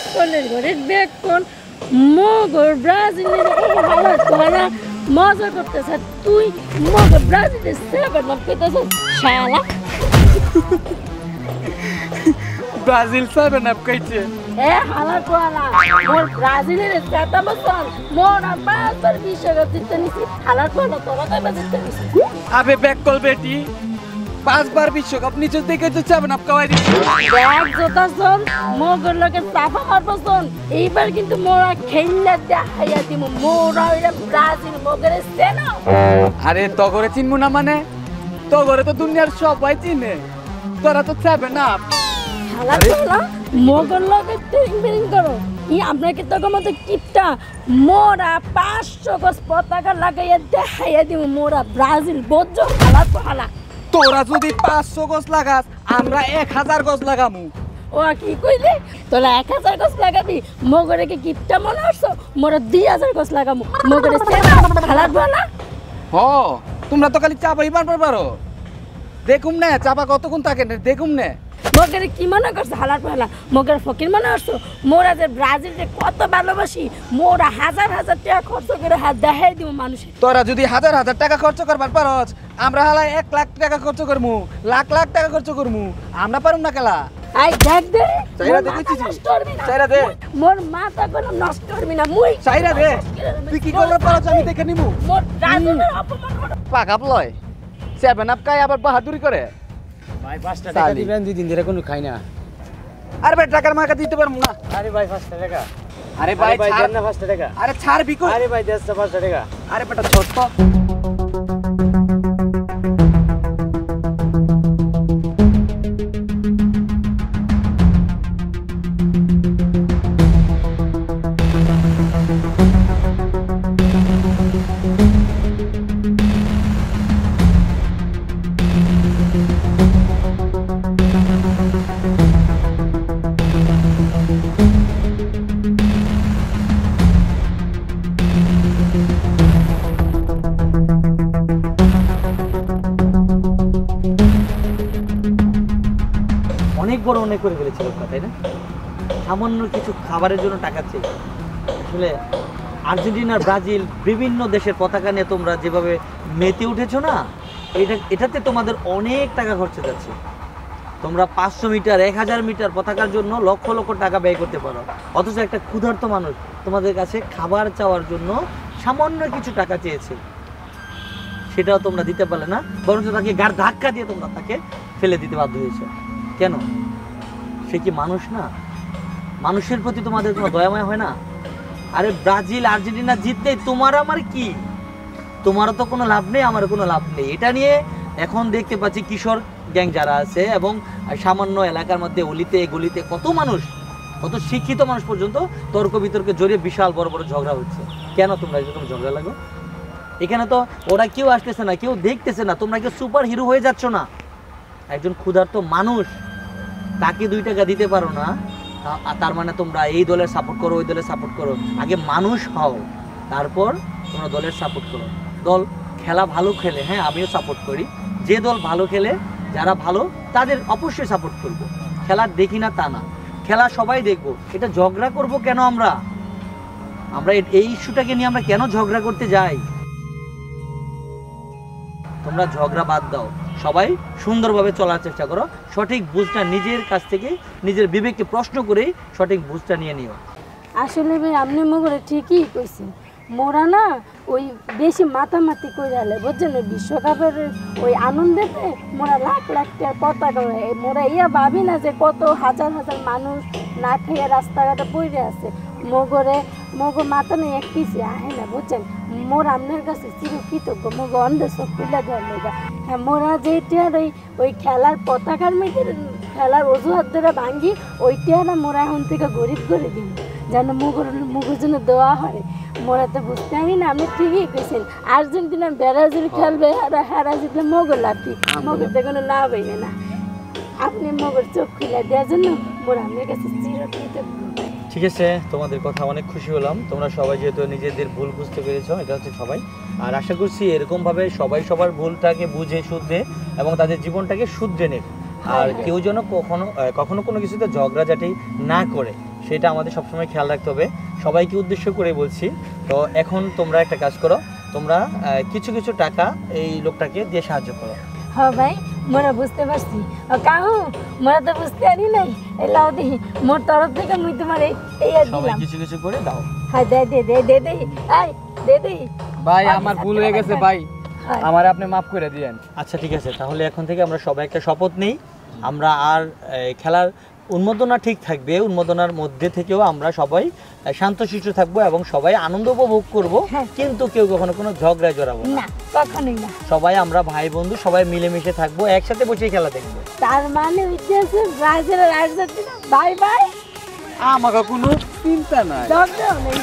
বেকনের ঘরে বেকন মগর ব্রাজিলের ভালো মজা করতেছ তুই মগর ব্রাজিলের সেভেন আপ পেতেছ শালা ব্রাজিল 7 আপ কইছে এ হালা কোয়ালা মোর ব্রাজিলের সেটা বসন মোর পাঁচবার বিশ্বকাপ জিততে নিছি হালা কোয়ালা তোরা কয়বার জিততে নিছি আবে ব্যাক কল বেটি 5 বার বিশ্বকাপ নিচে দেখে তো 7 আপ খাওয়াই দিছি দেখ জোতাসন মগর লগে চাপা মারবসন এইবার কিন্তু মোরা খেললে দেখাইয়া দিমু মোরা ওইটা ব্রাজিল মগরের সেনা আরে তগরে চিনমু না মানে তগরে তো দুনিয়ার সবাই চিনে তোরা তো 7 আপ হালা কোয়ালা মগর লগে টিং করো ই আপনাকে তো মতো কিপটা মোরা 500 গজ পতাকা লাগাইয়া দেখাইয়া দিমু মোরা ব্রাজিল বজ্জ হালা কোয়ালা তোরা যদি 500 গজ লাগাস আমরা 1000 গজ লাগামু ও কি কইলি তোলা 1000 গজ লাগাবি মগরে কি কিপটা মনে হচ্ছে মোরা 2000 গজ লাগামু মগরে সেনা হালা কোয়ালা হ তোমরা তো খালি চাপাই পারো দেখুম না চাপা কতক্ষণ থাকে না দেখুম না মগরে কি মনে করছ হালার পালা মগরে ফকির মনে করছ মোরা যে ব্রাজিলকে কত ভালোবাসি মোরা হাজার হাজার টাকা খরচ করে হাত দেখাই দিব মানুষের তোরা যদি হাজার হাজার টাকা খরচ করবার পারছ আমরা হালা 1 লাখ টাকা খরচ করমু লাখ লাখ টাকা খরচ করমু আমরা পারুম না খেলা আই দেখ দে চাইরা দে কইছিস চাইরা দে মোর মাথা কোনো নষ্ট করবি না মুই চাইরা দে তুই কি করবার পারছ আমি দেখে নিমু মোর ব্রাজিলের অপমান কর পাকাপ লয় 7 আপ খাই আবার বাহাদুরি করে ভাই 5 টাকা দিবেন 2 দিন ধরে কোনো খাই না আরে ভাই টাকার মাকা দিতে পারমু না আরে ভাই 5 টাকা আরে ভাই ছাড় না 5 টাকা আরে ছাড় বিকো আরে ভাই 5 টাকা আরে বেটা ছোট অনেক বড় অনেক করে ফেলেছিল তাই না সামান্য কিছু খাবারের জন্য টাকা চাই আসলে আর্জেন্টিনা ব্রাজিল বিভিন্ন দেশের পতাকা নিয়ে তোমরা যেভাবে মেতে উঠেছো না এটাতে তোমাদের অনেক টাকা খরচা যাচ্ছে তোমরা 500 মিটার 1000 মিটার পতাকার জন্য লক্ষ লক্ষ টাকা ব্যয় করতে পারো অথচ একটা ক্ষুধার্ত মানুষ তোমাদের কাছে খাবার চাওয়ার জন্য সামান্য কিছু টাকা চেয়েছে সেটাও তোমরা দিতে পারলে না বরঞ্চ তাকে গাড় ধাক্কা দিয়ে তোমরা তাকে ফেলে দিতে বাধ্য হয়েছে কেন সে কি মানুষ না মানুষের প্রতি তোমাদের কোনো দয়াময় হয় না আরে ব্রাজিল আর্জেন্টিনা জিততেই তোমার আমার কি তোমারও তো কোনো লাভ নেই আমারও কোনো লাভ নেই এটা নিয়ে এখন দেখতে পাচ্ছি কিশোর গ্যাং যারা আছে এবং সামান্য এলাকার মধ্যে অলিতে গলিতে কত মানুষ কত শিক্ষিত মানুষ পর্যন্ত তর্ক বিতর্কে জড়িয়ে বিশাল বড় বড় ঝগড়া হচ্ছে কেন তোমরা এরকম ঝগড়া লাগো এখানে তো ওরা কেউ আসতেছে না কেউ দেখতেছে না তোমরা কেউ সুপার হিরো হয়ে যাচ্ছ না একজন ক্ষুধার্ত মানুষ তাকে 2 টাকা দিতে পারো না তার মানে তোমরা এই দলের সাপোর্ট করো ওই দলের সাপোর্ট করো আগে মানুষ হও তারপর তোমরা দলের সাপোর্ট করো দল খেলা ভালো খেলে হ্যাঁ আমিও সাপোর্ট করি যে দল ভালো খেলে যারা ভালো তাদের অবশ্যই সাপোর্ট করব খেলা দেখি না তা না খেলা সবাই দেখবো এটা ঝগড়া করব কেন আমরা এই ইস্যুটাকে নিয়ে আমরা কেন ঝগড়া করতে যাই তোমরা ঝগড়া বাদ দাও সবাই সুন্দরভাবে চলার চেষ্টা করো সঠিক বুঝটা নিজের কাছ থেকে নিজের বিবেককে প্রশ্ন করে সঠিক বুঝটা নিয়ে নিও আসলে ভাই আপনি মগরে ঠিকই কইছেন মোরা না ওই বেশি মাতামাতি কইরালে বুঝছেন বিশ্বকাপের ওই আনন্দেতে মোরা লাখ লাখ টাকার পতাকা মোরা ইয়া ভাবি না যে কত হাজার হাজার মানুষ না খেয়ে রাস্তাঘাটে পড়ে আছে মগর মাথা নেই এক পিছিয়ে আহে না বুঝছেন মোর আপনার কাছে চিরকৃতজ্ঞ মগ অন্ধের চোখ তুলে দেওয়ার লেগা হ্যাঁ মোরা যেটার ওই খেলার পতাকার মেয়েদের খেলার অজুহাত ধরে ভাঙ্গি ওইটা মোরা এখন থেকে গরিব করে দিন যেন মুগর জন্য দেওয়া হয় মোরা তো বুঝতে পারি না আপনি ঠিকই কইছেন আর্জেন্টিনা ব্রাজিল খেলবে হারা জিতলে মগর লাভি মগর তো কোনো লাভ হইবে না আপনি মগর চোখ খুলে দেওয়ার জন্য মোরা আপনার কাছে চিরকৃতজ্ঞ ঠিক আছে তোমাদের কথা অনেক খুশি হলাম তোমরা সবাই যেহেতু নিজেদের ভুল বুঝতে পেরেছো এটা হচ্ছে সবাই আর আশা করছি এরকমভাবে সবাই সবার ভুলটাকে বুঝে শুধরে এবং তাদের জীবনটাকে শুধরে নেবে আর কেউ যেন কখনো কোনো কিছুতে ঝগড়াঝাটি না করে সেটা আমাদের সবসময় খেয়াল রাখতে হবে। সবাইকে উদ্দেশ্য করে বলছি। তো এখন তোমরা একটা কাজ করো, তোমরা কিছু কিছু টাকা এই লোকটাকে দিয়ে সাহায্য করো। হ্যাঁ ভাই, মোরা বুঝতে পারছি। কাহু মোরা তো বুঝতে পারি নাই। এলাও দেখি মোর তরফ থেকে মুই তোমার এই সবাই দিলাম। কিছু কিছু করে দাও। হ্যাঁ দে দে দে দে দে এই দে দে ভাই আমার ভুল হয়ে গেছে ভাই, হ্যাঁ। আমার আপনি মাফ করে দিয়েন। আচ্ছা ঠিক আছে, তাহলে এখন থেকে আমরা সবাই একটা শপথ নেই, আমরা আর খেলার উন্মাদনা ঠিক থাকবে, উন্মাদনার মধ্যে থেকেও আমরা সবাই শান্তশিষ্ট থাকবো এবং সবাই আনন্দ উপভোগ করব, হ্যাঁ। কিন্তু কেউ কখনো কোনো ঝগড়ায় জড়াবো না। না কখনোই না। সবাই আমরা ভাই বন্ধু সবাই মিলেমিশে থাকবো, একসাথে বসে খেলা দেখবো। তার মানে হচ্ছে ব্রাজিল আর আর্জেন্টিনা বাই বাই। আমাকে কোনো চিন্তা নাই। ঝগড়াও নেই।